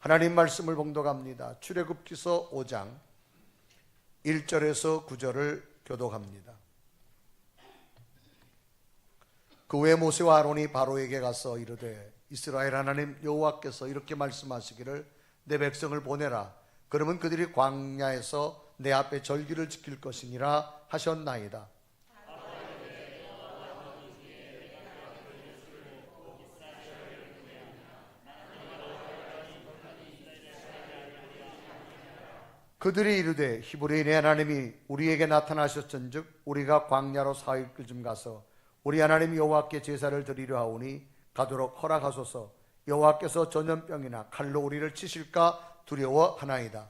하나님 말씀을 봉독합니다. 출애굽기서 5장 1절에서 9절을 교독합니다. 그 후에 모세와 아론이 바로에게 가서 이르되 이스라엘 하나님 여호와께서 이렇게 말씀하시기를 내 백성을 보내라. 그러면 그들이 광야에서 내 앞에 절기를 지킬 것이니라 하셨나이다. 그들이 이르되 히브리인의 하나님이 우리에게 나타나셨은즉 우리가 광야로 사흘쯤 가서 우리 하나님 여호와께 제사를 드리려 하오니 가도록 허락하소서. 여호와께서 전염병이나 칼로 우리를 치실까 두려워하나이다.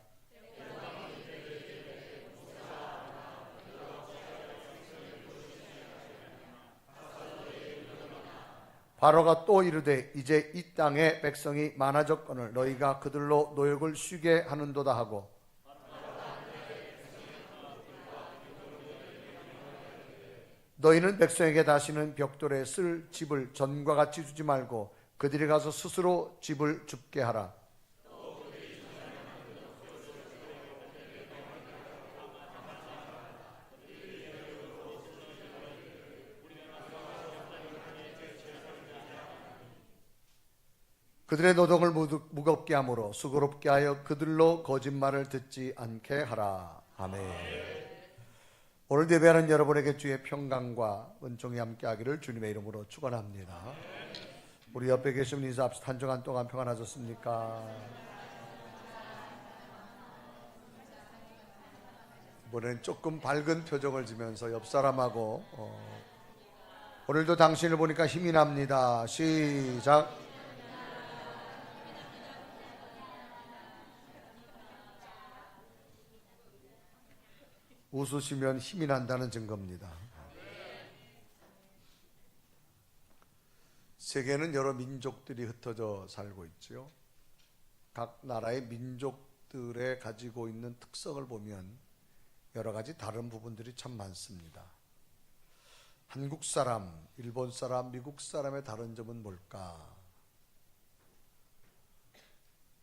바로가 또 이르되 이제 이 땅에 백성이 많아졌거늘 너희가 그들로 노역을 쉬게 하는도다 하고 너희는 백성에게 다시는 벽돌에 쓸 집을 전과 같이 주지 말고 그들이 가서 스스로 집을 줍게 하라. 그들의 노동을 무겁게 함으로 수고롭게 하여 그들로 거짓말을 듣지 않게 하라. 아멘. 오늘 예배하는 여러분에게 주의 평강과 은총이 함께하기를 주님의 이름으로 축원합니다. 우리 옆에 계신 분 인사합시다. 한 주간 동안 평안하셨습니까? 이번엔 조금 밝은 표정을 지면서 옆 사람하고 오늘도 당신을 보니까 힘이 납니다. 시작. 웃으시면 힘이 난다는 증거입니다. 세계는 여러 민족들이 흩어져 살고 있죠. 각 나라의 민족들의 가지고 있는 특성을 보면 여러 가지 다른 부분들이 참 많습니다. 한국 사람, 일본 사람, 미국 사람의 다른 점은 뭘까?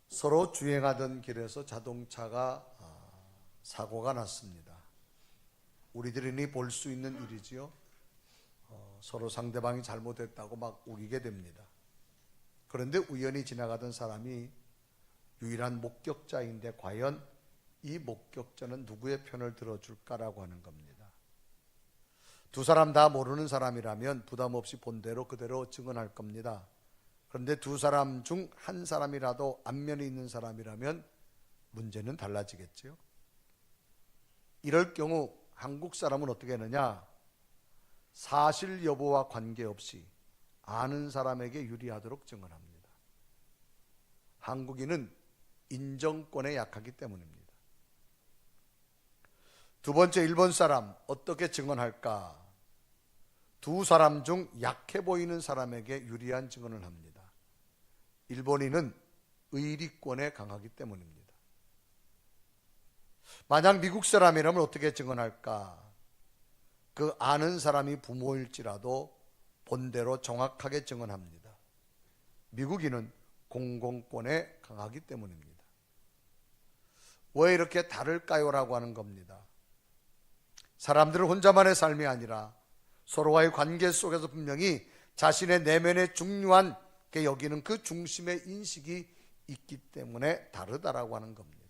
서로 주행하던 길에서 자동차가 사고가 났습니다. 우리들이 볼 수 있는 일이지요. 서로 상대방이 잘못했다고 막 우기게 됩니다. 그런데 우연히 지나가던 사람이 유일한 목격자인데 과연 이 목격자는 누구의 편을 들어줄까라고 하는 겁니다. 두 사람 다 모르는 사람이라면 부담 없이 본대로 그대로 증언할 겁니다. 그런데 두 사람 중 한 사람이라도 안면이 있는 사람이라면 문제는 달라지겠죠. 이럴 경우 한국 사람은 어떻게 하느냐? 사실 여부와 관계없이 아는 사람에게 유리하도록 증언합니다. 한국인은 인정권에 약하기 때문입니다. 두 번째, 일본 사람 어떻게 증언할까? 두 사람 중 약해 보이는 사람에게 유리한 증언을 합니다. 일본인은 의리권에 강하기 때문입니다. 만약 미국 사람이라면 어떻게 증언할까? 그 아는 사람이 부모일지라도 본대로 정확하게 증언합니다. 미국인은 공공권에 강하기 때문입니다. 왜 이렇게 다를까요? 라고 하는 겁니다. 사람들은 혼자만의 삶이 아니라 서로와의 관계 속에서 분명히 자신의 내면에 중요하게 여기는 그 중심의 인식이 있기 때문에 다르다라고 하는 겁니다.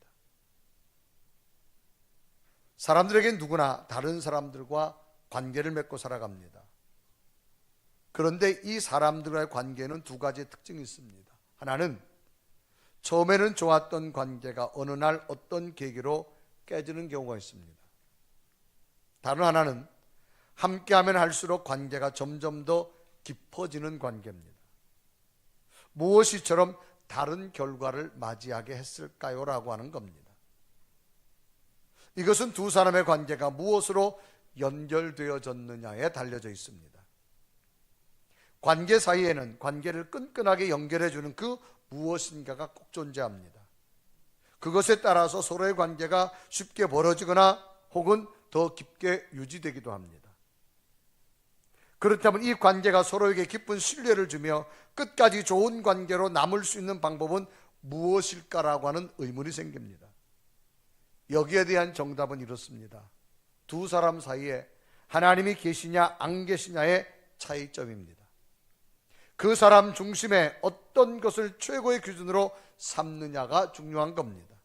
사람들에겐 누구나 다른 사람들과 관계를 맺고 살아갑니다. 그런데 이 사람들과의 관계는 두 가지 특징이 있습니다. 하나는 처음에는 좋았던 관계가 어느 날 어떤 계기로 깨지는 경우가 있습니다. 다른 하나는 함께하면 할수록 관계가 점점 더 깊어지는 관계입니다. 무엇이 처럼 다른 결과를 맞이하게 했을까요? 라고 하는 겁니다. 이것은 두 사람의 관계가 무엇으로 연결되어졌느냐에 달려져 있습니다. 관계 사이에는 관계를 끈끈하게 연결해주는 그 무엇인가가 꼭 존재합니다. 그것에 따라서 서로의 관계가 쉽게 벌어지거나 혹은 더 깊게 유지되기도 합니다. 그렇다면 이 관계가 서로에게 깊은 신뢰를 주며 끝까지 좋은 관계로 남을 수 있는 방법은 무엇일까라고 하는 의문이 생깁니다. 여기에 대한 정답은 이렇습니다. 두 사람 사이에 하나님이 계시냐 안 계시냐의 차이점입니다. 그 사람 중심에 어떤 것을 최고의 기준으로 삼느냐가 중요한 겁니다.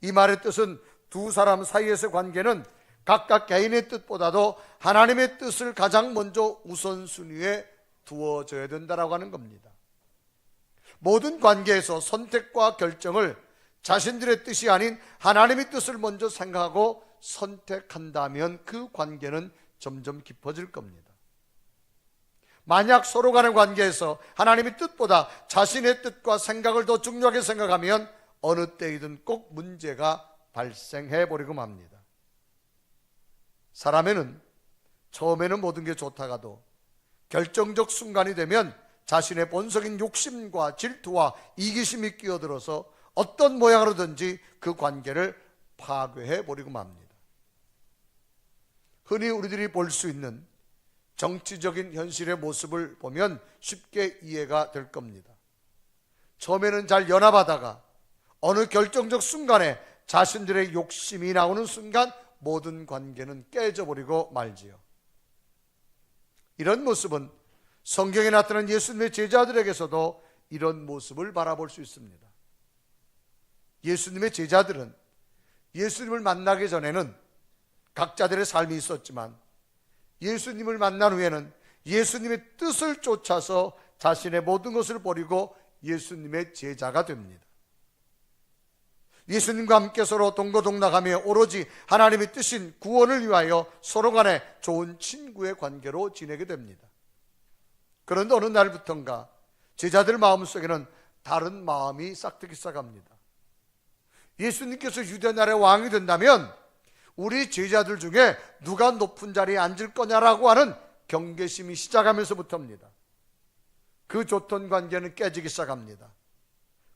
이 말의 뜻은 두 사람 사이에서의 관계는 각각 개인의 뜻보다도 하나님의 뜻을 가장 먼저 우선순위에 두어져야 된다고 하는 겁니다. 모든 관계에서 선택과 결정을 자신들의 뜻이 아닌 하나님의 뜻을 먼저 생각하고 선택한다면 그 관계는 점점 깊어질 겁니다. 만약 서로 간의 관계에서 하나님의 뜻보다 자신의 뜻과 생각을 더 중요하게 생각하면 어느 때이든 꼭 문제가 발생해 버리고 맙니다. 사람에는 처음에는 모든 게 좋다가도 결정적 순간이 되면 자신의 본성인 욕심과 질투와 이기심이 끼어들어서 어떤 모양으로든지 그 관계를 파괴해 버리고 맙니다. 흔히 우리들이 볼 수 있는 정치적인 현실의 모습을 보면 쉽게 이해가 될 겁니다. 처음에는 잘 연합하다가 어느 결정적 순간에 자신들의 욕심이 나오는 순간 모든 관계는 깨져버리고 말지요. 이런 모습은 성경에 나타난 예수님의 제자들에게서도 이런 모습을 바라볼 수 있습니다. 예수님의 제자들은 예수님을 만나기 전에는 각자들의 삶이 있었지만 예수님을 만난 후에는 예수님의 뜻을 쫓아서 자신의 모든 것을 버리고 예수님의 제자가 됩니다. 예수님과 함께 서로 동거동락하며 오로지 하나님의 뜻인 구원을 위하여 서로 간에 좋은 친구의 관계로 지내게 됩니다. 그런데 어느 날부턴가 제자들 마음속에는 다른 마음이 싹트기 시작합니다. 예수님께서 유대 나라의 왕이 된다면 우리 제자들 중에 누가 높은 자리에 앉을 거냐라고 하는 경계심이 시작하면서부터입니다. 그 좋던 관계는 깨지기 시작합니다.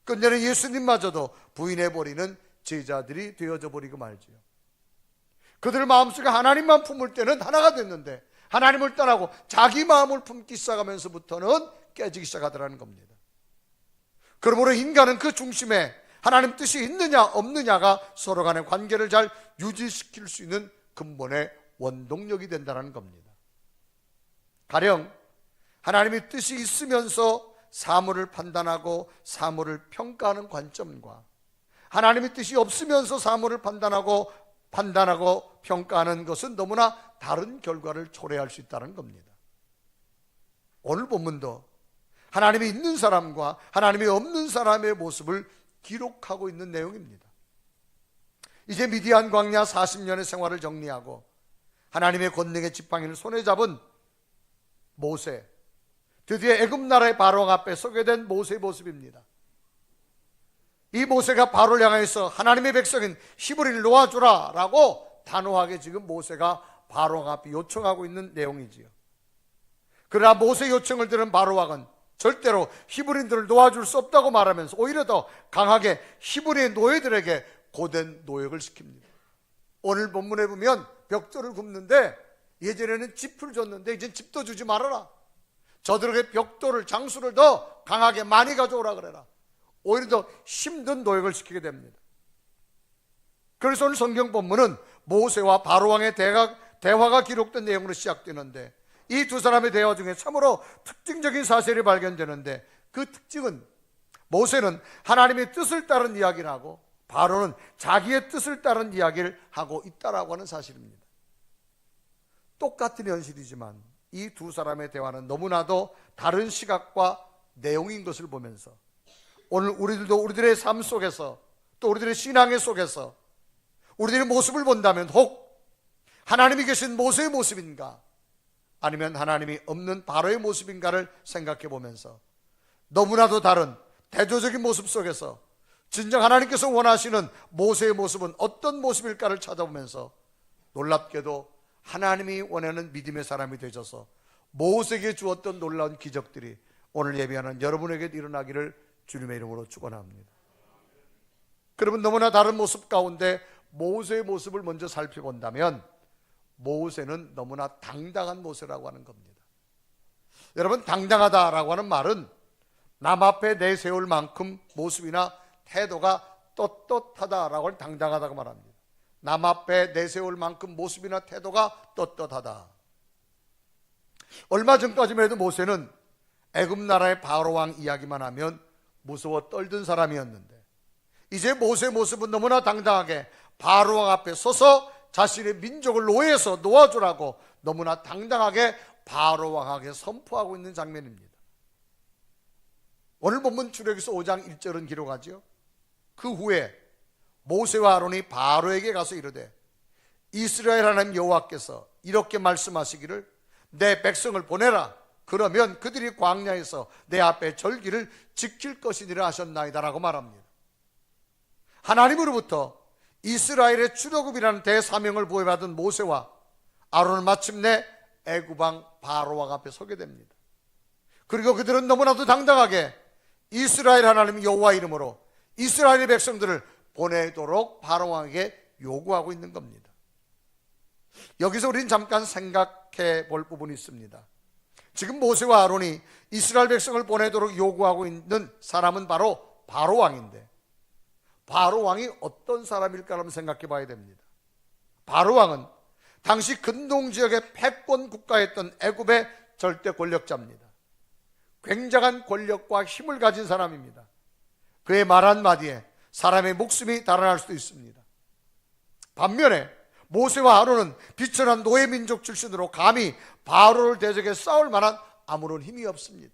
끝내는 예수님마저도 부인해버리는 제자들이 되어져 버리고 말지요. 그들 마음속에 하나님만 품을 때는 하나가 됐는데 하나님을 떠나고 자기 마음을 품기 시작하면서부터는 깨지기 시작하더라는 겁니다. 그러므로 인간은 그 중심에 하나님 뜻이 있느냐 없느냐가 서로 간의 관계를 잘 유지시킬 수 있는 근본의 원동력이 된다는 겁니다. 가령 하나님의 뜻이 있으면서 사물을 판단하고 사물을 평가하는 관점과 하나님의 뜻이 없으면서 사물을 판단하고 평가하는 것은 너무나 다른 결과를 초래할 수 있다는 겁니다. 오늘 본문도 하나님이 있는 사람과 하나님이 없는 사람의 모습을 기록하고 있는 내용입니다. 이제 미디안 광야 40년의 생활을 정리하고 하나님의 권능의 지팡이를 손에 잡은 모세, 드디어 애굽 나라의 바로 앞에 서게 된 모세의 모습입니다. 이 모세가 바로를 향해서 하나님의 백성인 히브리를 놓아주라 라고 단호하게 지금 모세가 바로 앞에 요청하고 있는 내용이지요. 그러나 모세의 요청을 들은 바로 왕은 절대로 히브리인들을 놓아줄 수 없다고 말하면서 오히려 더 강하게 히브리의 노예들에게 고된 노역을 시킵니다. 오늘 본문에 보면 벽돌을 굽는데 예전에는 짚을 줬는데 이젠 짚도 주지 말아라. 저들에게 벽돌을, 장수를 더 강하게 많이 가져오라 그래라. 오히려 더 힘든 노역을 시키게 됩니다. 그래서 오늘 성경 본문은 모세와 바로왕의 대화가 기록된 내용으로 시작되는데 이 두 사람의 대화 중에 참으로 특징적인 사실이 발견되는데 그 특징은 모세는 하나님의 뜻을 따른 이야기를 하고 바로는 자기의 뜻을 따른 이야기를 하고 있다라고 하는 사실입니다. 똑같은 현실이지만 이 두 사람의 대화는 너무나도 다른 시각과 내용인 것을 보면서 오늘 우리들도 우리들의 삶 속에서 또 우리들의 신앙의 속에서 우리들의 모습을 본다면 혹 하나님이 계신 모세의 모습인가 아니면 하나님이 없는 바로의 모습인가를 생각해 보면서 너무나도 다른 대조적인 모습 속에서 진정 하나님께서 원하시는 모세의 모습은 어떤 모습일까를 찾아보면서 놀랍게도 하나님이 원하는 믿음의 사람이 되셔서 모세에게 주었던 놀라운 기적들이 오늘 예배하는 여러분에게 일어나기를 주님의 이름으로 축원합니다. 그러면 너무나 다른 모습 가운데 모세의 모습을 먼저 살펴본다면 모세는 너무나 당당한 모세라고 하는 겁니다. 여러분, 당당하다라고 하는 말은 남 앞에 내세울 만큼 모습이나 태도가 떳떳하다라고 당당하다고 말합니다. 남 앞에 내세울 만큼 모습이나 태도가 떳떳하다. 얼마 전까지만 해도 모세는 애굽 나라의 바로 왕 이야기만 하면 무서워 떨던 사람이었는데, 이제 모세의 모습은 너무나 당당하게 바로 왕 앞에 서서 자신의 민족을 노예에서 놓아주라고 너무나 당당하게 바로 왕에게 선포하고 있는 장면입니다. 오늘 본문 출애굽기서 5장 1절은 기록하죠. 그 후에 모세와 아론이 바로에게 가서 이르되 이스라엘 하나님 여호와께서 이렇게 말씀하시기를 내 백성을 보내라. 그러면 그들이 광야에서 내 앞에 절기를 지킬 것이니라 하셨나이다 라고 말합니다. 하나님으로부터 이스라엘의 출애굽이라는 대사명을 부여받은 모세와 아론은 마침내 애굽 왕 바로 왕 앞에 서게 됩니다. 그리고 그들은 너무나도 당당하게 이스라엘 하나님 여호와 이름으로 이스라엘의 백성들을 보내도록 바로 왕에게 요구하고 있는 겁니다. 여기서 우리는 잠깐 생각해 볼 부분이 있습니다. 지금 모세와 아론이 이스라엘 백성을 보내도록 요구하고 있는 사람은 바로 바로 왕인데, 바로 왕이 어떤 사람일까 한번 생각해 봐야 됩니다. 바로 왕은 당시 근동 지역의 패권 국가였던 애굽의 절대 권력자입니다. 굉장한 권력과 힘을 가진 사람입니다. 그의 말 한마디에 사람의 목숨이 달아날 수도 있습니다. 반면에 모세와 아론은 비천한 노예민족 출신으로 감히 바로를 대적해 싸울 만한 아무런 힘이 없습니다.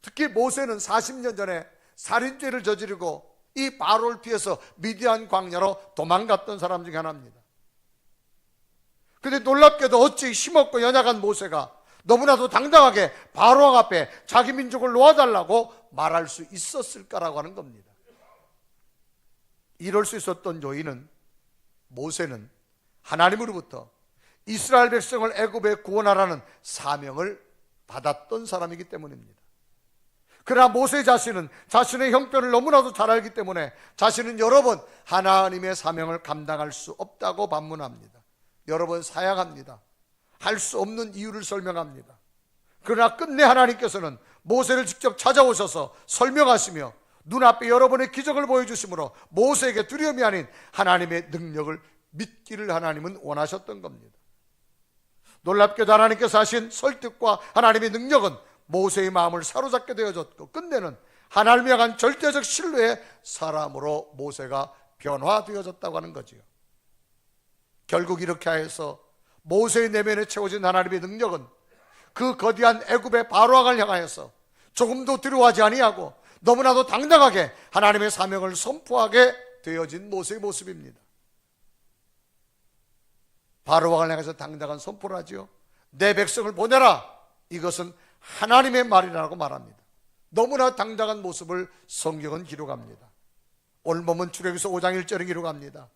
특히 모세는 40년 전에 살인죄를 저지르고 이 바로를 피해서 미디안 광야로 도망갔던 사람 중에 하나입니다. 그런데 놀랍게도 어찌 힘없고 연약한 모세가 너무나도 당당하게 바로 왕 앞에 자기 민족을 놓아달라고 말할 수 있었을까라고 하는 겁니다. 이럴 수 있었던 요인은 모세는 하나님으로부터 이스라엘 백성을 애굽에 구원하라는 사명을 받았던 사람이기 때문입니다. 그러나 모세 자신은 자신의 형편을 너무나도 잘 알기 때문에 자신은 여러 번 하나님의 사명을 감당할 수 없다고 반문합니다. 여러 번 사양합니다. 할 수 없는 이유를 설명합니다. 그러나 끝내 하나님께서는 모세를 직접 찾아오셔서 설명하시며 눈앞에 여러 번의 기적을 보여주심으로 모세에게 두려움이 아닌 하나님의 능력을 믿기를 하나님은 원하셨던 겁니다. 놀랍게도 하나님께서 하신 설득과 하나님의 능력은 모세의 마음을 사로잡게 되어졌고 끝내는 하나님을 향한 절대적 신뢰의 사람으로 모세가 변화되어졌다고 하는 거지요. 결국 이렇게 해서 모세의 내면에 채워진 하나님의 능력은 그 거대한 애굽의 바로왕을 향하여서 조금도 두려워하지 아니하고 너무나도 당당하게 하나님의 사명을 선포하게 되어진 모세의 모습입니다. 바로왕을 향해서 당당한 선포를 하지요. 내 백성을 보내라. 이것은 하나님의 말이라고 말합니다. 너무나 당당한 모습을 성경은 기록합니다. 오늘 보면 출애굽기서 5장 1절에 기록합니다.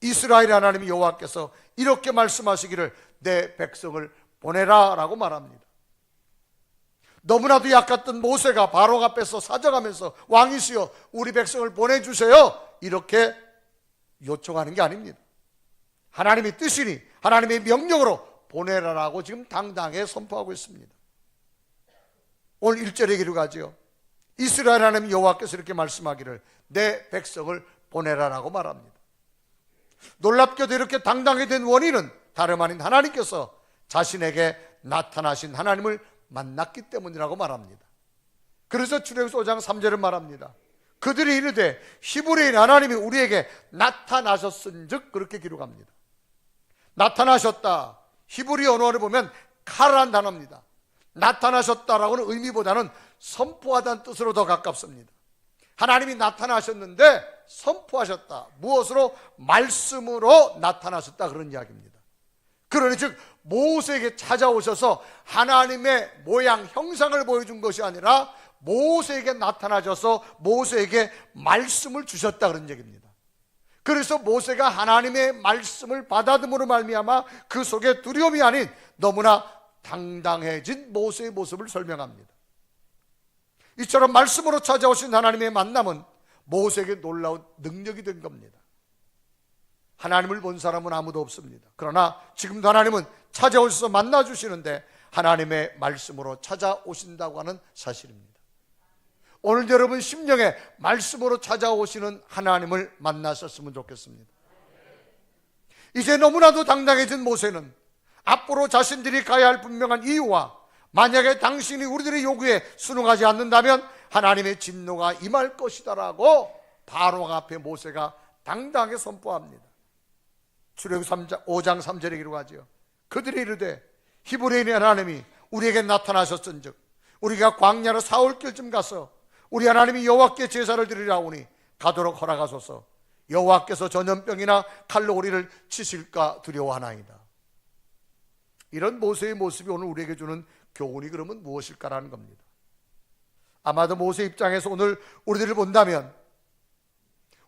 이스라엘 하나님 여호와께서 이렇게 말씀하시기를 내 백성을 보내라 라고 말합니다. 너무나도 약했던 모세가 바로 앞에서 사정하면서 왕이시여 우리 백성을 보내주세요 이렇게 요청하는 게 아닙니다. 하나님의 뜻이니 하나님의 명령으로 보내라라고 지금 당당하게 선포하고 있습니다. 오늘 1절에 기록하죠. 이스라엘 하나님 여호와께서 이렇게 말씀하기를 내 백성을 보내라라고 말합니다. 놀랍게도 이렇게 당당하게 된 원인은 다름 아닌 하나님께서 자신에게 나타나신 하나님을 만났기 때문이라고 말합니다. 그래서 출애굽기 5장 3절은 말합니다. 그들이 이르되 히브리인 하나님이 우리에게 나타나셨은즉 그렇게 기록합니다. 나타나셨다. 히브리 언어를 보면 카라는 단어입니다. 나타나셨다라고는 의미보다는 선포하다는 뜻으로 더 가깝습니다. 하나님이 나타나셨는데 선포하셨다. 무엇으로? 말씀으로 나타나셨다 그런 이야기입니다. 그러니 즉 모세에게 찾아오셔서 하나님의 모양 형상을 보여준 것이 아니라 모세에게 나타나셔서 모세에게 말씀을 주셨다 그런 얘기입니다. 그래서 모세가 하나님의 말씀을 받아들임으로 말미암아 그 속에 두려움이 아닌 너무나 당당해진 모세의 모습을 설명합니다. 이처럼 말씀으로 찾아오신 하나님의 만남은 모세에게 놀라운 능력이 된 겁니다. 하나님을 본 사람은 아무도 없습니다. 그러나 지금도 하나님은 찾아오셔서 만나주시는데 하나님의 말씀으로 찾아오신다고 하는 사실입니다. 오늘 여러분 심령에 말씀으로 찾아오시는 하나님을 만나셨으면 좋겠습니다. 이제 너무나도 당당해진 모세는 앞으로 자신들이 가야 할 분명한 이유와 만약에 당신이 우리들의 요구에 순응하지 않는다면 하나님의 진노가 임할 것이다라고 바로 앞에 모세가 당당하게 선포합니다. 출애굽 5장 3절에 기록하죠. 그들이 이르되 히브리인의 하나님이 우리에게 나타나셨은즉 우리가 광야로 사흘길쯤 가서 우리 하나님이 여호와께 제사를 드리라 하오니 가도록 허락하소서. 여호와께서 전염병이나 칼로 우리를 치실까 두려워하나이다. 이런 모세의 모습이 오늘 우리에게 주는 교훈이 그러면 무엇일까라는 겁니다. 아마도 모세 입장에서 오늘 우리들을 본다면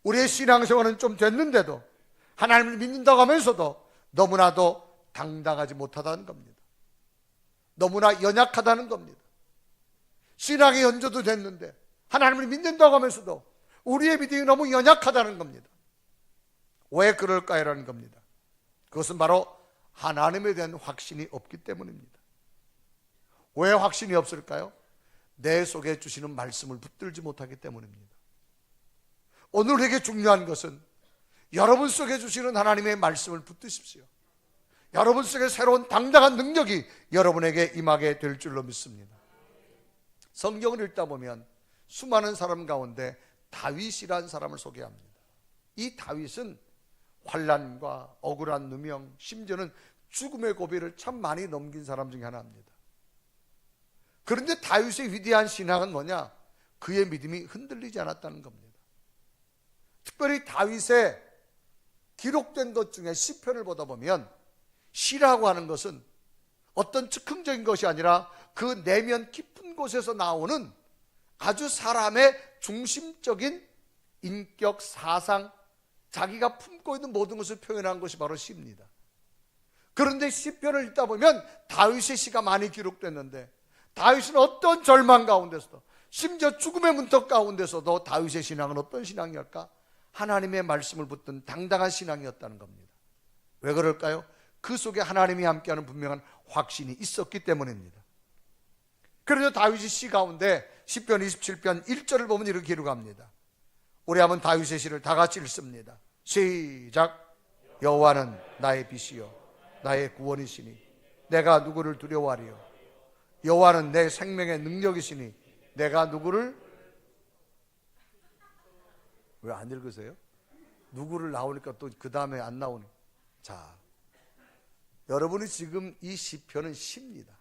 우리의 신앙생활은 좀 됐는데도 하나님을 믿는다고 하면서도 너무나도 당당하지 못하다는 겁니다. 너무나 연약하다는 겁니다. 신앙의 연조도 됐는데 하나님을 믿는다고 하면서도 우리의 믿음이 너무 연약하다는 겁니다. 왜 그럴까요라는 겁니다. 그것은 바로 하나님에 대한 확신이 없기 때문입니다. 왜 확신이 없을까요? 내 속에 주시는 말씀을 붙들지 못하기 때문입니다. 오늘 우리에게 중요한 것은 여러분 속에 주시는 하나님의 말씀을 붙드십시오. 여러분 속에 새로운 당당한 능력이 여러분에게 임하게 될 줄로 믿습니다. 성경을 읽다 보면 수많은 사람 가운데 다윗이라는 사람을 소개합니다. 이 다윗은 환난과 억울한 누명, 심지어는 죽음의 고비를 참 많이 넘긴 사람 중에 하나입니다. 그런데 다윗의 위대한 신앙은 뭐냐? 그의 믿음이 흔들리지 않았다는 겁니다. 특별히 다윗의 기록된 것 중에 시편을 보다 보면 시라고 하는 것은 어떤 즉흥적인 것이 아니라 그 내면 깊은 곳에서 나오는 아주 사람의 중심적인 인격, 사상, 자기가 품고 있는 모든 것을 표현한 것이 바로 시입니다. 그런데 시편을 읽다 보면 다윗의 시가 많이 기록됐는데 다윗은 어떤 절망 가운데서도 심지어 죽음의 문턱 가운데서도 다윗의 신앙은 어떤 신앙이었을까? 하나님의 말씀을 붙든 당당한 신앙이었다는 겁니다. 왜 그럴까요? 그 속에 하나님이 함께하는 분명한 확신이 있었기 때문입니다. 그래서 다윗의 시 가운데 시편 27편 1절을 보면 이렇게 기록합니다. 우리 한번 다윗의 시를 다 같이 읽습니다. 시작. 여호와는 나의 빛이요 나의 구원이시니 내가 누구를 두려워하리요. 여호와는 내 생명의 능력이시니 내가 누구를, 왜 안 읽으세요? 누구를 나오니까 또 그 다음에 안 나오네. 자, 여러분이 지금 이 시편은 시입니다.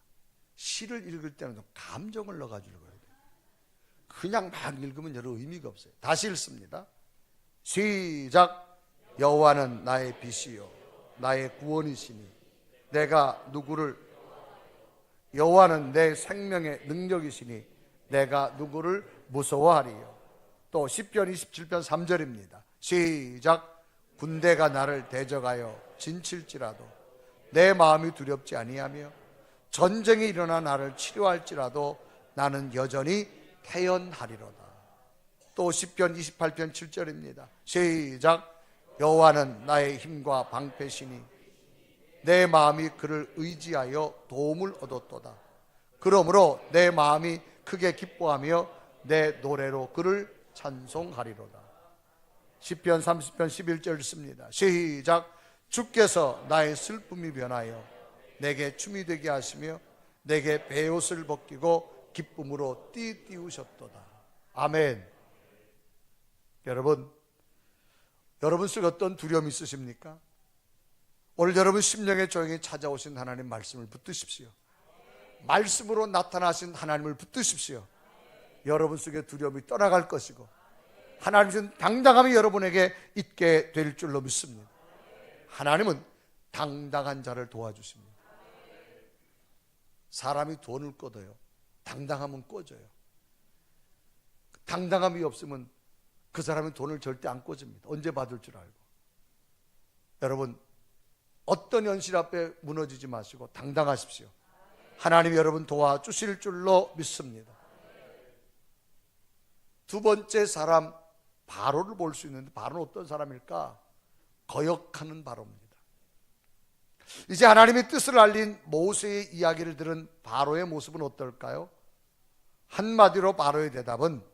시를 읽을 때는 감정을 넣어가지고 읽어야 돼요. 그냥 막 읽으면 여러 의미가 없어요. 다시 읽습니다. 시작. 여호와는 나의 빛이요 나의 구원이시니 내가 누구를, 여호와는 내 생명의 능력이시니 내가 누구를 무서워하리요. 또 시편 27편 3절입니다. 시작. 군대가 나를 대적하여 진칠지라도 내 마음이 두렵지 아니하며 전쟁이 일어나 나를 치료할지라도 나는 여전히 태연하리로다. 또 시편 28편 7절입니다. 시작. 여호와는 나의 힘과 방패시니 내 마음이 그를 의지하여 도움을 얻었도다. 그러므로 내 마음이 크게 기뻐하며 내 노래로 그를 찬송하리로다. 시편 30편 11절 씁니다. 시작. 주께서 나의 슬픔이 변하여 내게 춤이 되게 하시며 내게 베옷을 벗기고 기쁨으로 띠띠우셨도다. 아멘. 여러분 속에 어떤 두려움이 있으십니까? 오늘 여러분 심령에 조용히 찾아오신 하나님 말씀을 붙드십시오. 말씀으로 나타나신 하나님을 붙드십시오. 여러분 속에 두려움이 떠나갈 것이고 하나님은 당당함이 여러분에게 있게 될 줄로 믿습니다. 하나님은 당당한 자를 도와주십니다. 사람이 돈을 꿔도요, 당당함은 꿔져요. 당당함이 없으면 그 사람은 돈을 절대 안 꿔줍니다. 언제 받을 줄 알고. 여러분, 어떤 현실 앞에 무너지지 마시고 당당하십시오. 하나님이 여러분 도와주실 줄로 믿습니다. 두 번째 사람, 바로를 볼 수 있는데 바로는 어떤 사람일까? 거역하는 바로입니다. 이제 하나님의 뜻을 알린 모세의 이야기를 들은 바로의 모습은 어떨까요? 한마디로 바로의 대답은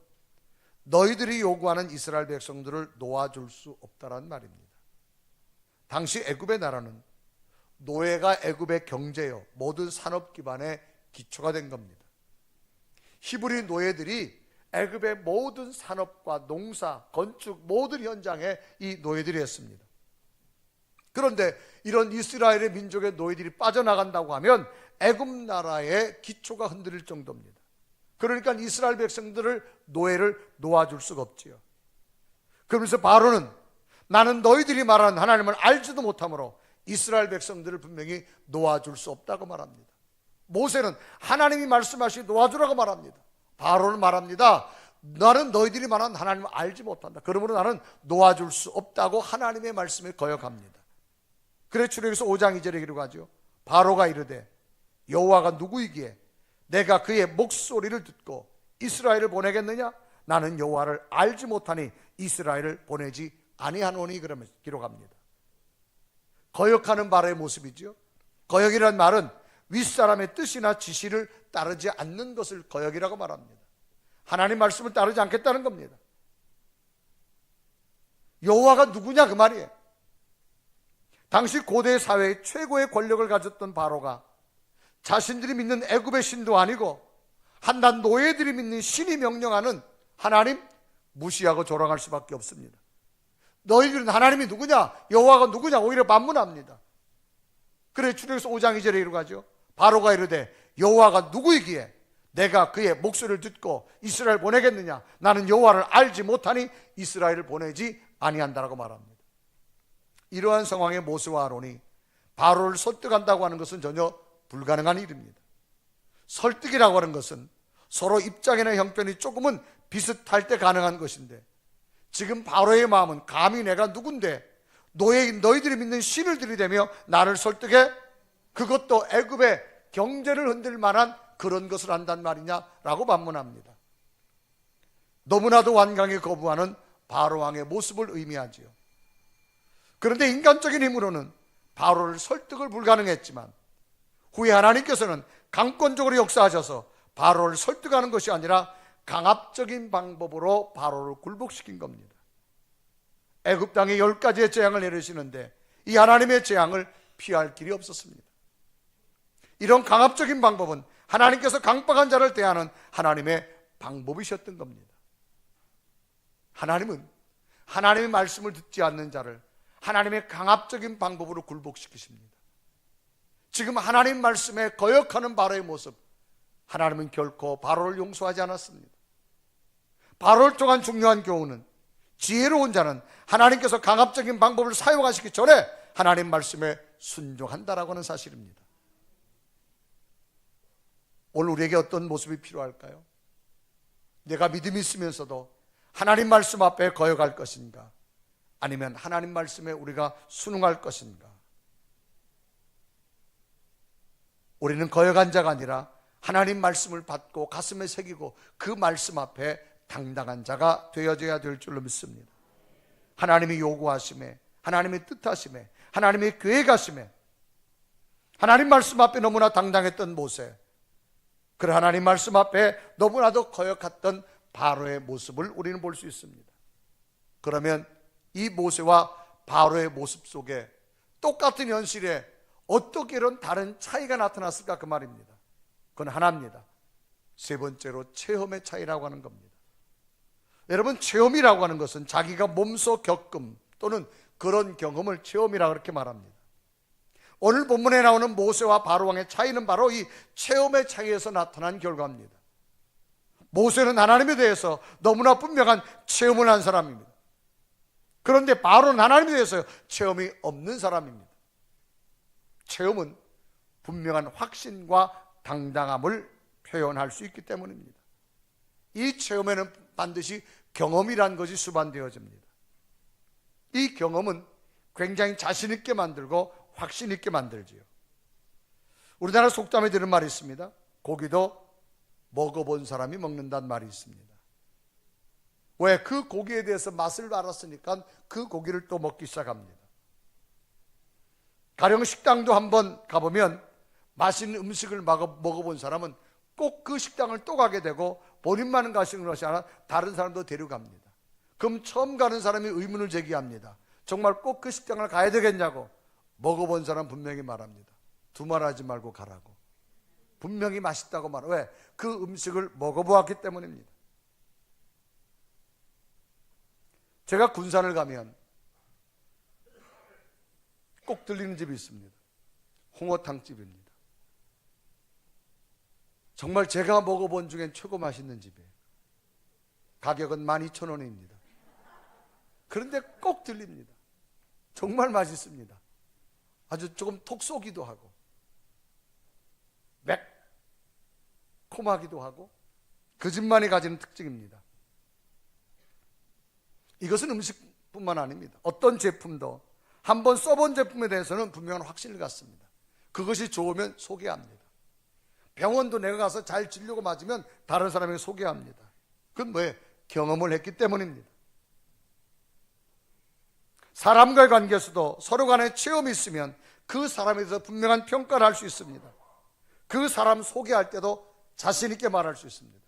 너희들이 요구하는 이스라엘 백성들을 놓아줄 수 없다란 말입니다. 당시 애굽의 나라는 노예가 애굽의 경제요, 모든 산업 기반의 기초가 된 겁니다. 히브리 노예들이 애굽의 모든 산업과 농사, 건축 모든 현장에 이 노예들이 했습니다. 그런데 이런 이스라엘의 민족의 노예들이 빠져나간다고 하면 애굽 나라의 기초가 흔들릴 정도입니다. 그러니까 이스라엘 백성들을 노예를 놓아줄 수가 없지요. 그러면서 바로는 나는 너희들이 말하는 하나님을 알지도 못하므로 이스라엘 백성들을 분명히 놓아줄 수 없다고 말합니다. 모세는 하나님이 말씀하시 놓아주라고 말합니다. 바로는 말합니다. 나는 너희들이 말하는 하나님을 알지 못한다. 그러므로 나는 놓아줄 수 없다고 하나님의 말씀에 거역합니다. 그래 출애굽기서 5장 2절에 기록하죠. 바로가 이르되 여호와가 누구이기에 내가 그의 목소리를 듣고 이스라엘을 보내겠느냐? 나는 여호와를 알지 못하니 이스라엘을 보내지 아니하노니. 그러면서 기록합니다. 거역하는 바로의 모습이죠. 거역이라는 말은 윗사람의 뜻이나 지시를 따르지 않는 것을 거역이라고 말합니다. 하나님 말씀을 따르지 않겠다는 겁니다. 여호와가 누구냐 그 말이에요. 당시 고대 사회의 최고의 권력을 가졌던 바로가 자신들이 믿는 애굽의 신도 아니고 한낱 노예들이 믿는 신이 명령하는 하나님 무시하고 조롱할 수밖에 없습니다. 너희들은 하나님이 누구냐, 여호와가 누구냐 오히려 반문합니다. 그래 출애굽기서 5장 2절에 이르가죠. 바로가 이르되 여호와가 누구이기에 내가 그의 목소리를 듣고 이스라엘 보내겠느냐? 나는 여호와를 알지 못하니 이스라엘을 보내지 아니한다라고 말합니다. 이러한 상황에 모세와 아론이 바로를 설득한다고 하는 것은 전혀 불가능한 일입니다. 설득이라고 하는 것은 서로 입장이나 형편이 조금은 비슷할 때 가능한 것인데 지금 바로의 마음은 감히 내가 누군데 노예인 너희들이 믿는 신을 들이대며 나를 설득해? 그것도 애굽의 경제를 흔들 만한 그런 것을 한단 말이냐라고 반문합니다. 너무나도 완강히 거부하는 바로 왕의 모습을 의미하지요. 그런데 인간적인 힘으로는 바로를 설득을 불가능했지만 후에 하나님께서는 강권적으로 역사하셔서 바로를 설득하는 것이 아니라 강압적인 방법으로 바로를 굴복시킨 겁니다. 애굽 땅에 10가지의 재앙을 내리시는데 이 하나님의 재앙을 피할 길이 없었습니다. 이런 강압적인 방법은 하나님께서 강박한 자를 대하는 하나님의 방법이셨던 겁니다. 하나님은 하나님의 말씀을 듣지 않는 자를 하나님의 강압적인 방법으로 굴복시키십니다. 지금 하나님 말씀에 거역하는 바로의 모습, 하나님은 결코 바로를 용서하지 않았습니다. 바로를 통한 중요한 교훈은 지혜로운 자는 하나님께서 강압적인 방법을 사용하시기 전에 하나님 말씀에 순종한다라고 하는 사실입니다. 오늘 우리에게 어떤 모습이 필요할까요? 내가 믿음이 있으면서도 하나님 말씀 앞에 거역할 것인가? 아니면 하나님 말씀에 우리가 순응할 것인가? 우리는 거역한 자가 아니라 하나님 말씀을 받고 가슴에 새기고 그 말씀 앞에 당당한 자가 되어져야 될 줄로 믿습니다. 하나님이 요구하심에, 하나님의 뜻하심에, 하나님의 계획하심에 하나님 말씀 앞에 너무나 당당했던 모세, 그 하나님 말씀 앞에 너무나도 거역했던 바로의 모습을 우리는 볼 수 있습니다. 그러면 이 모세와 바로의 모습 속에 똑같은 현실에 어떻게 이런 다른 차이가 나타났을까 그 말입니다. 그건 하나입니다. 세 번째로 체험의 차이라고 하는 겁니다. 여러분, 체험이라고 하는 것은 자기가 몸소 겪음 또는 그런 경험을 체험이라고 그렇게 말합니다. 오늘 본문에 나오는 모세와 바로 왕의 차이는 바로 이 체험의 차이에서 나타난 결과입니다. 모세는 하나님에 대해서 너무나 분명한 체험을 한 사람입니다. 그런데 바로는 하나님에 대해서 체험이 없는 사람입니다. 체험은 분명한 확신과 당당함을 표현할 수 있기 때문입니다. 이 체험에는 반드시 경험이라는 것이 수반되어집니다. 이 경험은 굉장히 자신 있게 만들고 확신 있게 만들지요. 우리나라 속담에 들은 말이 있습니다. 고기도 먹어본 사람이 먹는다는 말이 있습니다. 왜? 그 고기에 대해서 맛을 알았으니까 그 고기를 또 먹기 시작합니다. 가령 식당도 한번 가보면 맛있는 음식을 먹어본 사람은 꼭 그 식당을 또 가게 되고 본인만 가시는 것이 아니라 다른 사람도 데려갑니다. 그럼 처음 가는 사람이 의문을 제기합니다. 정말 꼭 그 식당을 가야 되겠냐고. 먹어본 사람 분명히 말합니다. 두말하지 말고 가라고. 분명히 맛있다고 말해. 왜? 그 음식을 먹어보았기 때문입니다. 제가 군산을 가면 꼭 들리는 집이 있습니다. 홍어탕집입니다. 정말 제가 먹어본 중엔 최고 맛있는 집이에요. 가격은 12,000원입니다. 그런데 꼭 들립니다. 정말 맛있습니다. 아주 조금 톡 쏘기도 하고 매콤하기도 하고 그 집만이 가지는 특징입니다. 이것은 음식뿐만 아닙니다. 어떤 제품도 한번 써본 제품에 대해서는 분명한 확신을 갖습니다. 그것이 좋으면 소개합니다. 병원도 내가 가서 잘 진료가 맞으면 다른 사람에게 소개합니다. 그건 뭐예요? 경험을 했기 때문입니다. 사람과의 관계에서도 서로 간에 체험이 있으면 그 사람에 대해서 분명한 평가를 할 수 있습니다. 그 사람 소개할 때도 자신 있게 말할 수 있습니다.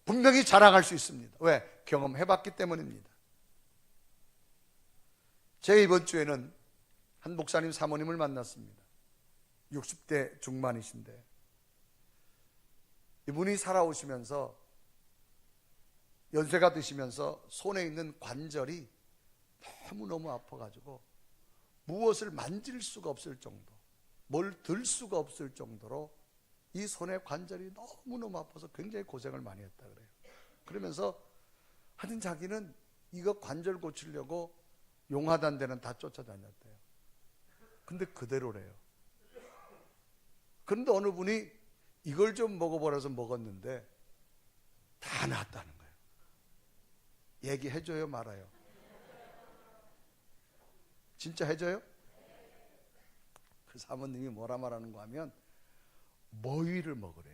분명히 자랑할 수 있습니다. 왜? 경험해봤기 때문입니다. 제 이번 주에는 한 목사님 사모님을 만났습니다. 60대 중반이신데 이분이 살아오시면서 연세가 드시면서 손에 있는 관절이 너무너무 아파가지고 무엇을 만질 수가 없을 정도, 뭘 들 수가 없을 정도로 이 손의 관절이 너무너무 아파서 굉장히 고생을 많이 했다 그래요. 그러면서 하여튼 자기는 이거 관절 고치려고 용하단 데는 다 쫓아다녔대요. 근데 그대로래요. 그런데 어느 분이 이걸 좀 먹어보라서 먹었는데 다 나았다는 거예요. 얘기해줘요, 말아요? 진짜 해줘요? 그 사모님이 뭐라 말하는 거 하면 머위를 먹으래요.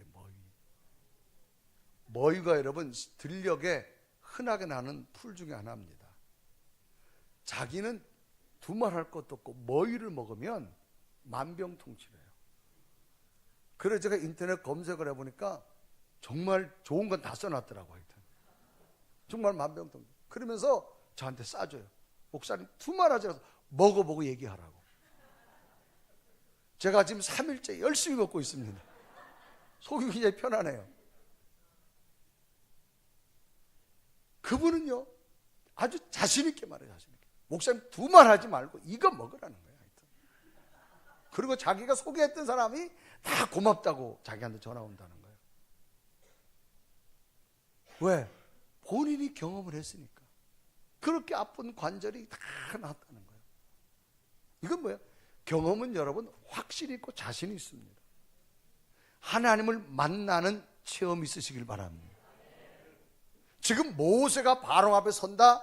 머위가 여러분 들녘에 흔하게 나는 풀 중에 하나입니다. 자기는 두말할 것도 없고 머위를 먹으면 만병통치래요. 그래서 제가 인터넷 검색을 해보니까 정말 좋은 건 다 써놨더라고요. 하여튼 정말 만병통치. 그러면서 저한테 싸줘요. 목사님 두말하지 않아서 먹어보고 얘기하라고. 제가 지금 3일째 열심히 먹고 있습니다. 속이 굉장히 편하네요. 그분은요 아주 자신있게 말해요. 자신있게. 목사님 두말하지 말고 이거 먹으라는 거예요. 하여튼. 그리고 자기가 소개했던 사람이 다 고맙다고 자기한테 전화 온다는 거예요. 왜? 본인이 경험을 했으니까. 그렇게 아픈 관절이 다 나았다는 거예요. 이건 뭐예요? 경험은 여러분 확실히 있고 자신이 있습니다. 하나님을 만나는 체험이 있으시길 바랍니다. 지금 모세가 바로 앞에 선다?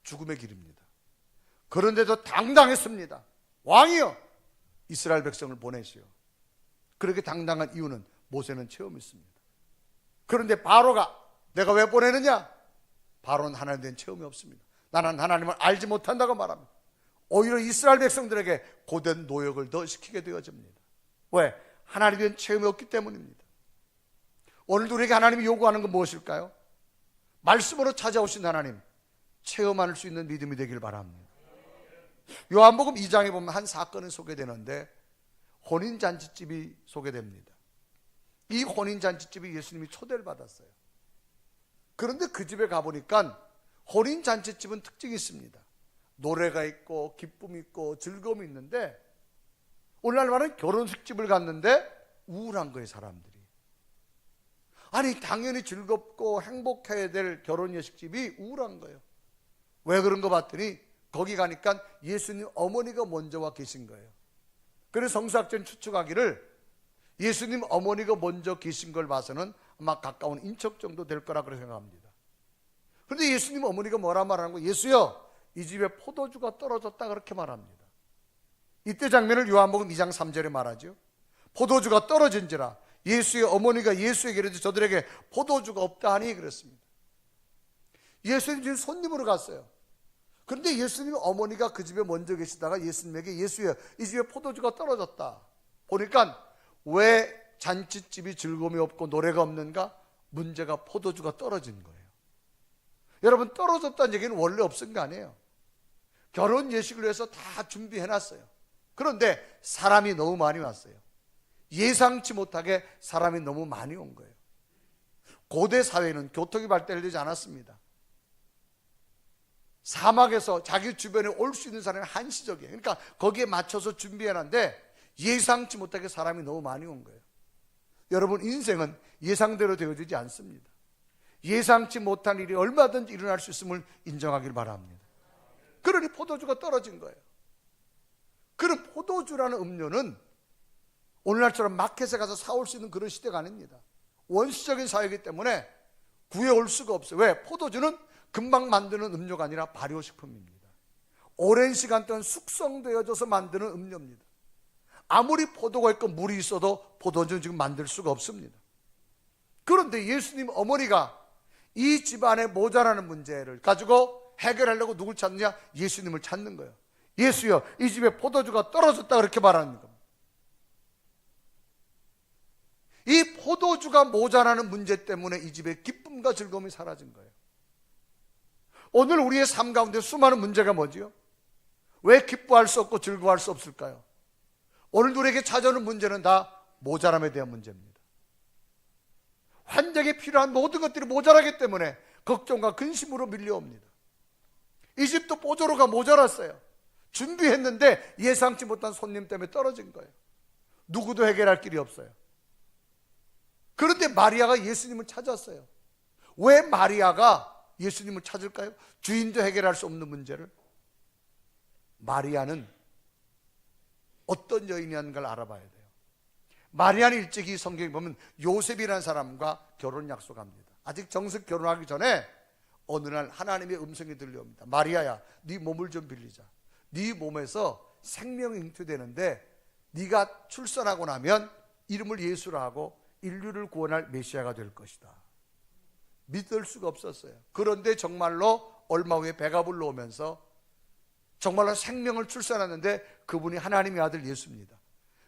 죽음의 길입니다. 그런데도 당당했습니다. 왕이여 이스라엘 백성을 보내시오. 그렇게 당당한 이유는 모세는 체험이 있습니다. 그런데 바로가 내가 왜 보내느냐? 바로는 하나님에 대한 체험이 없습니다. 나는 하나님을 알지 못한다고 말합니다. 오히려 이스라엘 백성들에게 고된 노역을 더 시키게 되어집니다. 왜? 하나님에 대한 체험이 없기 때문입니다. 오늘도 우리에게 하나님이 요구하는 건 무엇일까요? 말씀으로 찾아오신 하나님 체험할 수 있는 믿음이 되길 바랍니다. 요한복음 2장에 보면 한 사건이 소개되는데 혼인잔치집이 소개됩니다. 이 혼인잔치집이 예수님이 초대를 받았어요. 그런데 그 집에 가보니까 혼인잔치집은 특징이 있습니다. 노래가 있고 기쁨이 있고 즐거움이 있는데 오늘날 말은 결혼식집을 갔는데 우울한 거예요. 사람들이. 아니 당연히 즐겁고 행복해야 될 결혼예식집이 우울한 거예요. 왜 그런 거 봤더니 거기 가니까 예수님 어머니가 먼저 와 계신 거예요. 그래서 성서학자는 추측하기를 예수님 어머니가 먼저 계신 걸 봐서는 아마 가까운 인척 정도 될 거라 그렇게 생각합니다. 그런데 예수님 어머니가 뭐라 말하는 거예요? 예수여 이 집에 포도주가 떨어졌다 그렇게 말합니다. 이때 장면을 요한복음 2장 3절에 말하죠. 포도주가 떨어진지라 예수의 어머니가 예수에게 이르되 저들에게 포도주가 없다 하니 그랬습니다. 예수님 지금 손님으로 갔어요. 그런데 예수님 어머니가 그 집에 먼저 계시다가 예수님에게 예수여 이 집에 포도주가 떨어졌다. 보니까 왜 잔치집이 즐거움이 없고 노래가 없는가? 문제가 포도주가 떨어진 거예요. 여러분, 떨어졌다는 얘기는 원래 없은 거 아니에요. 결혼 예식을 위해서 다 준비해놨어요. 그런데 사람이 너무 많이 왔어요. 예상치 못하게 사람이 너무 많이 온 거예요. 고대 사회는 교통이 발달되지 않았습니다. 사막에서 자기 주변에 올 수 있는 사람이 한시적이에요. 그러니까 거기에 맞춰서 준비해놨는데 예상치 못하게 사람이 너무 많이 온 거예요. 여러분, 인생은 예상대로 되어지지 않습니다. 예상치 못한 일이 얼마든지 일어날 수 있음을 인정하길 바랍니다. 그러니 포도주가 떨어진 거예요. 그런 포도주라는 음료는 오늘날처럼 마켓에 가서 사올 수 있는 그런 시대가 아닙니다. 원시적인 사회이기 때문에 구해올 수가 없어요. 왜? 포도주는 금방 만드는 음료가 아니라 발효식품입니다. 오랜 시간 동안 숙성되어져서 만드는 음료입니다. 아무리 포도가 있고 물이 있어도 포도주는 지금 만들 수가 없습니다. 그런데 예수님 어머니가 이 집안의 모자라는 문제를 가지고 해결하려고 누굴 찾느냐? 예수님을 찾는 거예요. 예수여, 이 집에 포도주가 떨어졌다, 그렇게 말하는 겁니다. 이 포도주가 모자라는 문제 때문에 이 집에 기쁨과 즐거움이 사라진 거예요. 오늘 우리의 삶 가운데 수많은 문제가 뭐지요? 왜 기뻐할 수 없고 즐거워할 수 없을까요? 오늘 우리에게 찾아오는 문제는 다 모자람에 대한 문제입니다. 환경에 필요한 모든 것들이 모자라기 때문에 걱정과 근심으로 밀려옵니다. 이 집도 포도주가 모자랐어요. 준비했는데 예상치 못한 손님 때문에 떨어진 거예요. 누구도 해결할 길이 없어요. 그런데 마리아가 예수님을 찾았어요. 왜 마리아가 예수님을 찾을까요? 주인도 해결할 수 없는 문제를. 마리아는 어떤 여인이라는 걸 알아봐야 돼요. 마리아는 일찍이 성경에 보면 요셉이라는 사람과 결혼 약속합니다. 아직 정식 결혼하기 전에 어느 날 하나님의 음성이 들려옵니다. 마리아야, 네 몸을 좀 빌리자. 네 몸에서 생명이 잉태되는데 네가 출산하고 나면 이름을 예수라 하고 인류를 구원할 메시아가 될 것이다. 믿을 수가 없었어요. 그런데 정말로 얼마 후에 배가 불러오면서 정말로 생명을 출산하는데 그분이 하나님의 아들 예수입니다.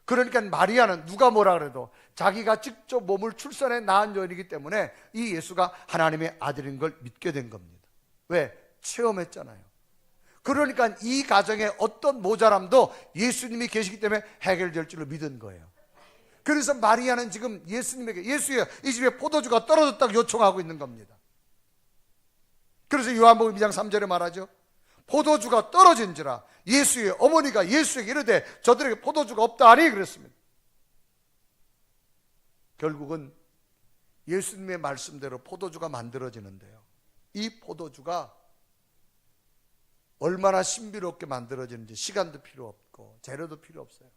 그러니까 마리아는 누가 뭐라 그래도 자기가 직접 몸을 출산해 낳은 여인이기 때문에 이 예수가 하나님의 아들인 걸 믿게 된 겁니다. 왜? 체험했잖아요. 그러니까 이 가정에 어떤 모자람도 예수님이 계시기 때문에 해결될 줄로 믿은 거예요. 그래서 마리아는 지금 예수님에게 예수여, 이 집에 포도주가 떨어졌다고 요청하고 있는 겁니다. 그래서 요한복음 2장 3절에 말하죠. 포도주가 떨어진지라 예수의 어머니가 예수에게 이르되 저들에게 포도주가 없다 하니 그랬습니다. 결국은 예수님의 말씀대로 포도주가 만들어지는데요, 이 포도주가 얼마나 신비롭게 만들어지는지 시간도 필요 없고 재료도 필요 없어요.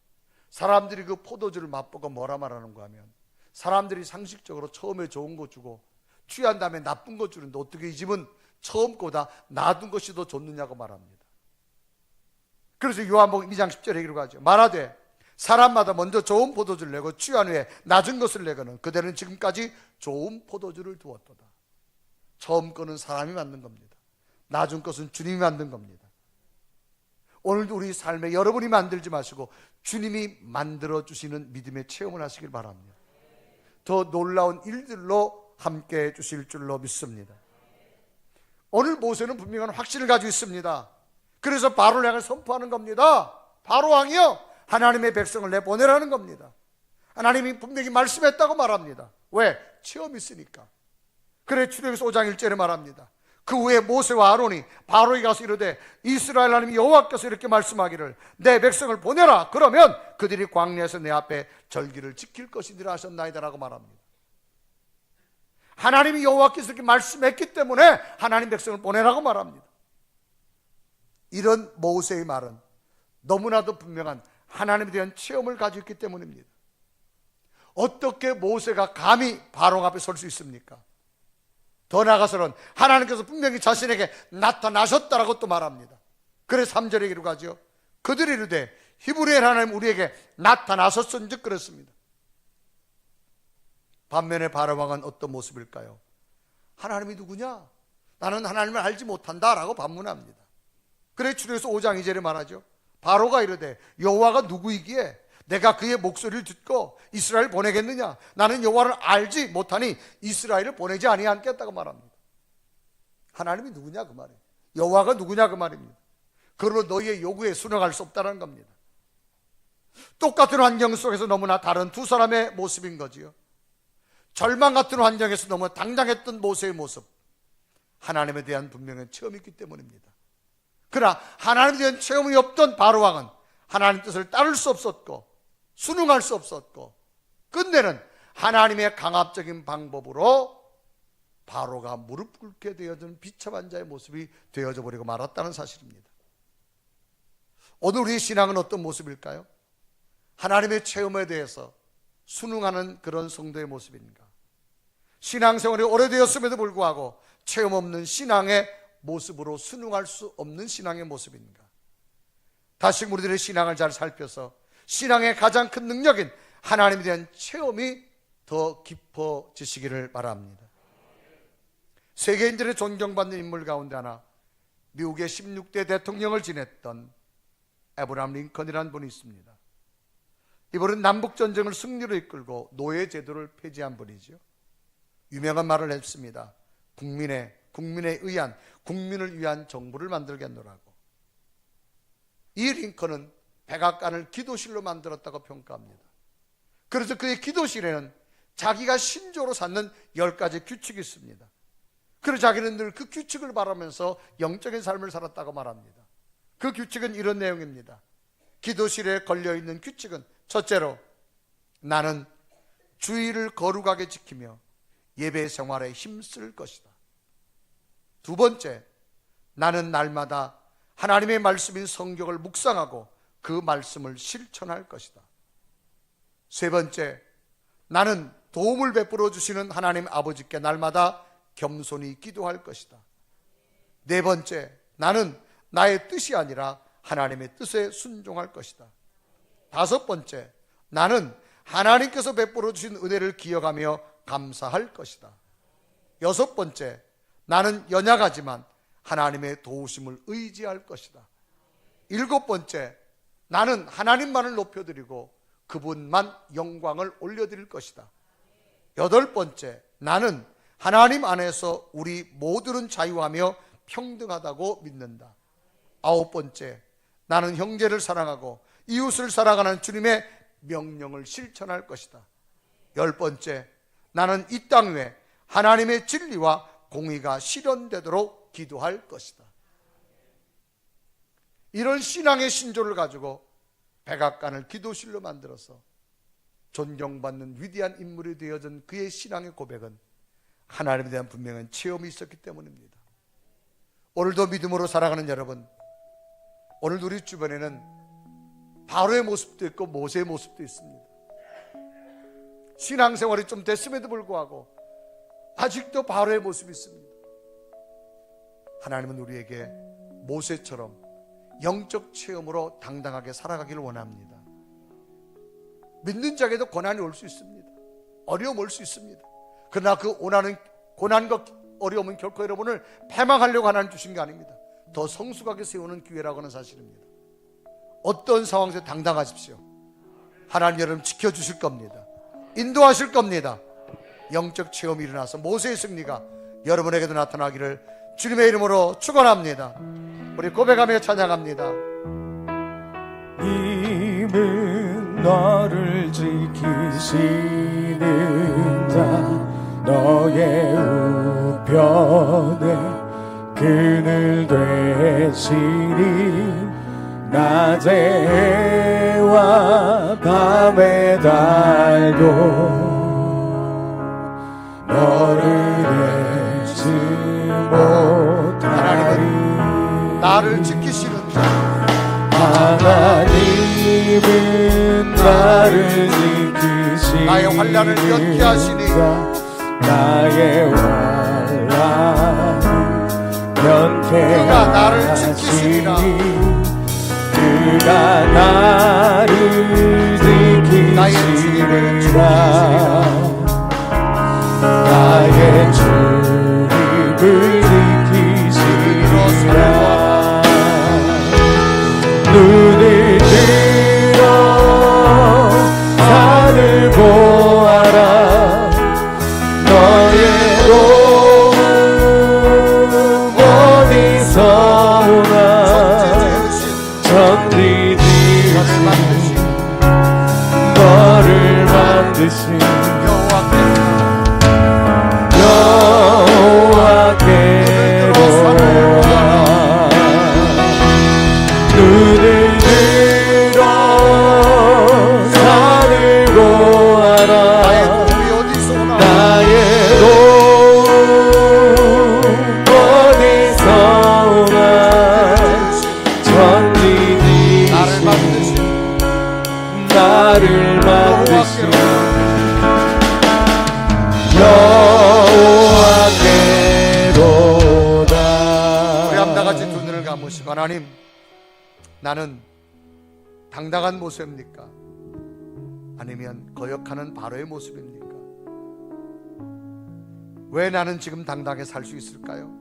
사람들이 그 포도주를 맛보고 뭐라 말하는가 하면, 사람들이 상식적으로 처음에 좋은 거 주고 취한 다음에 나쁜 거 주는데 어떻게 이 집은 처음 거다 놔둔 것이 더 좋느냐고 말합니다. 그래서 요한복음 2장 10절에 이렇게 하죠. 말하되 사람마다 먼저 좋은 포도주를 내고 취한 후에 낮은 것을 내거는 그대는 지금까지 좋은 포도주를 두었도다. 처음 거는 사람이 만든 겁니다. 낮은 것은 주님이 만든 겁니다. 오늘도 우리 삶에 여러분이 만들지 마시고 주님이 만들어주시는 믿음의 체험을 하시길 바랍니다. 더 놀라운 일들로 함께 해주실 줄로 믿습니다. 오늘 모세는 분명한 확신을 가지고 있습니다. 그래서 바로를 향해 선포하는 겁니다. 바로 왕이여, 하나님의 백성을 내보내라는 겁니다. 하나님이 분명히 말씀했다고 말합니다. 왜? 체험이 있으니까. 그래 출애굽기서 5장 1절에 말합니다. 그 후에 모세와 아론이 바로에게 가서 이르되 이스라엘 하나님 여호와께서 이렇게 말씀하기를 내 백성을 보내라. 그러면 그들이 광야에서 내 앞에 절기를 지킬 것이니라 하셨나이다 라고 말합니다. 하나님이 여호와께서 이렇게 말씀했기 때문에 하나님 백성을 보내라고 말합니다. 이런 모세의 말은 너무나도 분명한 하나님에 대한 체험을 가지고 있기 때문입니다. 어떻게 모세가 감히 바로 앞에 설 수 있습니까? 더 나아가서는 하나님께서 분명히 자신에게 나타나셨다라고 또 말합니다. 그래서 3절에 기록 하죠. 그들이 이르되 히브리의 하나님 우리에게 나타나셨은즉 그랬습니다. 반면에 바로 왕은 어떤 모습일까요? 하나님이 누구냐? 나는 하나님을 알지 못한다 라고 반문합니다. 그래 출애굽기서 5장 2절에 말하죠. 바로가 이르되 여호와가 누구이기에 내가 그의 목소리를 듣고 이스라엘을 보내겠느냐? 나는 여호와를 알지 못하니 이스라엘을 보내지 아니하겠다고 말합니다. 하나님이 누구냐 그 말이에요. 여호와가 누구냐 그 말입니다. 그러므로 너희의 요구에 순응할 수 없다는 겁니다. 똑같은 환경 속에서 너무나 다른 두 사람의 모습인 거지요. 절망 같은 환경에서 너무 당당했던 모세의 모습, 하나님에 대한 분명한 체험이 있기 때문입니다. 그러나 하나님에 대한 체험이 없던 바로왕은 하나님 뜻을 따를 수 없었고 순응할 수 없었고 끝내는 하나님의 강압적인 방법으로 바로가 무릎 꿇게 되어진 비참한 자의 모습이 되어져 버리고 말았다는 사실입니다. 오늘 우리의 신앙은 어떤 모습일까요? 하나님의 체험에 대해서 순응하는 그런 성도의 모습인가? 신앙생활이 오래되었음에도 불구하고 체험 없는 신앙의 모습으로 순응할 수 없는 신앙의 모습인가? 다시 우리들의 신앙을 잘 살펴서 신앙의 가장 큰 능력인 하나님에 대한 체험이 더 깊어지시기를 바랍니다. 세계인들의 존경받는 인물 가운데 하나, 미국의 16대 대통령을 지냈던 에브라함 링컨이라는 분이 있습니다. 이분은 남북전쟁을 승리로 이끌고 노예제도를 폐지한 분이죠. 유명한 말을 했습니다. 국민을 위한 정부를 만들겠노라고. 이 링컨은 백악관을 기도실로 만들었다고 평가합니다. 그래서 그의 기도실에는 자기가 신조로 삼는 10가지 규칙이 있습니다. 그래서 자기는 늘 그 규칙을 바라면서 영적인 삶을 살았다고 말합니다. 그 규칙은 이런 내용입니다. 기도실에 걸려있는 규칙은 첫째로, 나는 주의를 거룩하게 지키며 예배 생활에 힘쓸 것이다. 두 번째, 나는 날마다 하나님의 말씀인 성경을 묵상하고 그 말씀을 실천할 것이다. 세 번째, 나는 도움을 베풀어 주시는 하나님 아버지께 날마다 겸손히 기도할 것이다. 네 번째, 나는 나의 뜻이 아니라 하나님의 뜻에 순종할 것이다. 다섯 번째, 나는 하나님께서 베풀어 주신 은혜를 기억하며 감사할 것이다. 여섯 번째, 나는 연약하지만 하나님의 도우심을 의지할 것이다. 일곱 번째, 나는 하나님만을 높여드리고 그분만 영광을 올려드릴 것이다. 여덟 번째, 나는 하나님 안에서 우리 모두는 자유하며 평등하다고 믿는다. 아홉 번째, 나는 형제를 사랑하고 이웃을 사랑하는 주님의 명령을 실천할 것이다. 열 번째, 나는 이 땅 위에 하나님의 진리와 공의가 실현되도록 기도할 것이다. 이런 신앙의 신조를 가지고 백악관을 기도실로 만들어서 존경받는 위대한 인물이 되어진 그의 신앙의 고백은 하나님에 대한 분명한 체험이 있었기 때문입니다. 오늘도 믿음으로 살아가는 여러분, 오늘 우리 주변에는 바로의 모습도 있고 모세의 모습도 있습니다. 신앙생활이 좀 됐음에도 불구하고 아직도 바로의 모습이 있습니다. 하나님은 우리에게 모세처럼 영적 체험으로 당당하게 살아가기를 원합니다. 믿는 자에게도 고난이 올 수 있습니다. 어려움 올 수 있습니다. 그러나 그 고난과 어려움은 결코 여러분을 패망하려고 하나님 주신 게 아닙니다. 더 성숙하게 세우는 기회라고 하는 사실입니다. 어떤 상황에서 당당하십시오. 하나님 여러분 지켜주실 겁니다. 인도하실 겁니다. 영적 체험이 일어나서 모세의 승리가 여러분에게도 나타나기를 주님의 이름으로 축원합니다. 우리 고백하며 찬양합니다. 이는 너를 지키시는 자 너의 우편에 그늘 되시니 낮의 해와 밤의 달도 너를 잊지 못하리. 나를 지키시는 자 하나님은 나를 지키시니 나의 환난을 면케하시니 나의 환난을 그가 나를 지키시리라. 그가 나를 지키시리라. 나의 주님을 지키시리라. 눈을 들어 여호와께로다. 우리 함다같이 두 눈을 감으시고, 하나님, 나는 당당한 모습입니까? 아니면 거역하는 바로의 모습입니까? 왜 나는 지금 당당하게 살 수 있을까요?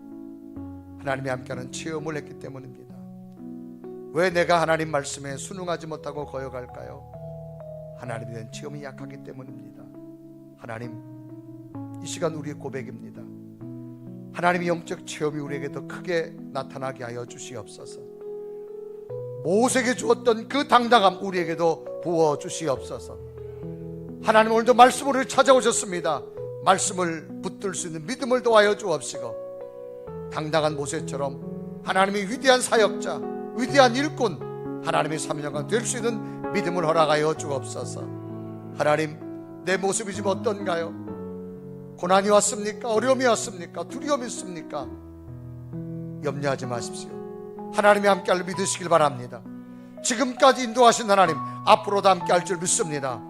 하나님이 함께하는 체험을 했기 때문입니다. 왜 내가 하나님 말씀에 순응하지 못하고 거역할까요? 하나님에 대한 체험이 약하기 때문입니다. 하나님, 이 시간 우리의 고백입니다. 하나님의 영적 체험이 우리에게 더 크게 나타나게 하여 주시옵소서. 모세에게 주었던 그 당당함 우리에게도 부어 주시옵소서. 하나님, 오늘도 말씀으로 찾아오셨습니다. 말씀을 붙들 수 있는 믿음을 도와여 주옵시고, 당당한 모세처럼 하나님의 위대한 사역자, 위대한 일꾼, 하나님의 사명자가 될 수 있는 믿음을 허락하여 주옵소서. 하나님, 내 모습이 지금 어떤가요? 고난이 왔습니까? 어려움이 왔습니까? 두려움이 있습니까? 염려하지 마십시오. 하나님이 함께할 믿으시길 바랍니다. 지금까지 인도하신 하나님, 앞으로도 함께할 줄 믿습니다.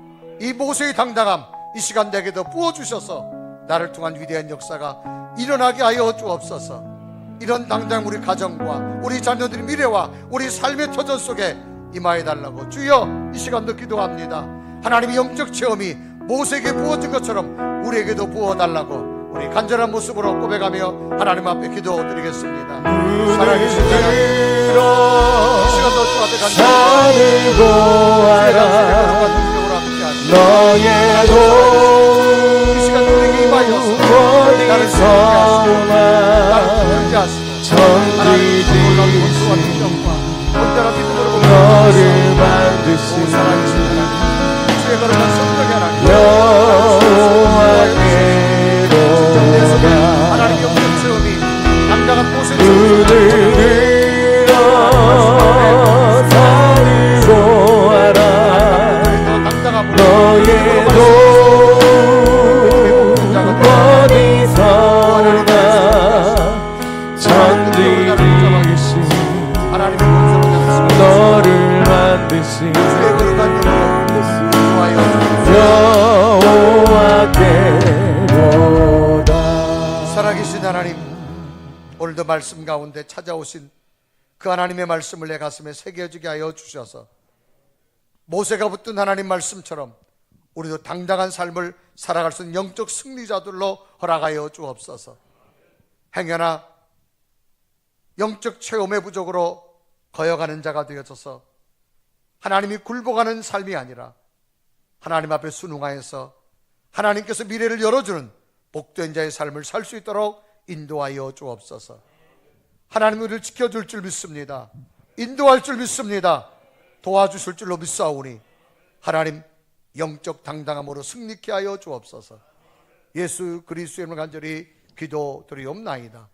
이 모세의 당당함 이 시간 내게도 부어주셔서 나를 통한 위대한 역사가 일어나게 하여 주옵소서. 이런 당당한 우리 가정과 우리 자녀들의 미래와 우리 삶의 터전 속에 임하여 달라고 주여 이 시간도 기도합니다. 하나님의 영적 체험이 모세에게 부어진 것처럼 우리에게도 부어달라고 우리 간절한 모습으로 고백하며 하나님 앞에 기도드리겠습니다. 살아계신 하나님, 이 시간도 주 앞에 간절히 너의 이 시간 우리에게 임하여서 나를 도움을 나를 통제하시고 하나님의 놀라운 권수와 능력과 온전한 믿음으로 너를 만드신 살아계신 하나님, 주의 거룩한 성령의 하나님, 여호와께로다. 하나님의 영적 체험이 당당한 곳에 눈을 들어 산을 보아라. 너의 도움 어디서나 전지이신 너를 만드신 여호와께로다. 살아계신 하나님, 오늘도 말씀 가운데 찾아오신 그 하나님의 말씀을 내 가슴에 새겨지게 하여 주셔서 모세가 붙든 하나님 말씀처럼 우리도 당당한 삶을 살아갈 수 있는 영적 승리자들로 허락하여 주옵소서. 행여나 영적 체험의 부족으로 거여가는 자가 되어져서 하나님이 굴복하는 삶이 아니라 하나님 앞에 순응하여서 하나님께서 미래를 열어주는 복된 자의 삶을 살 수 있도록 인도하여 주옵소서. 하나님 우리를 지켜줄 줄 믿습니다. 인도할 줄 믿습니다. 도와주실 줄로 믿사오니 하나님 영적 당당함으로 승리케 하여 주옵소서. 예수 그리스도의 이름으로 간절히 기도드리옵나이다.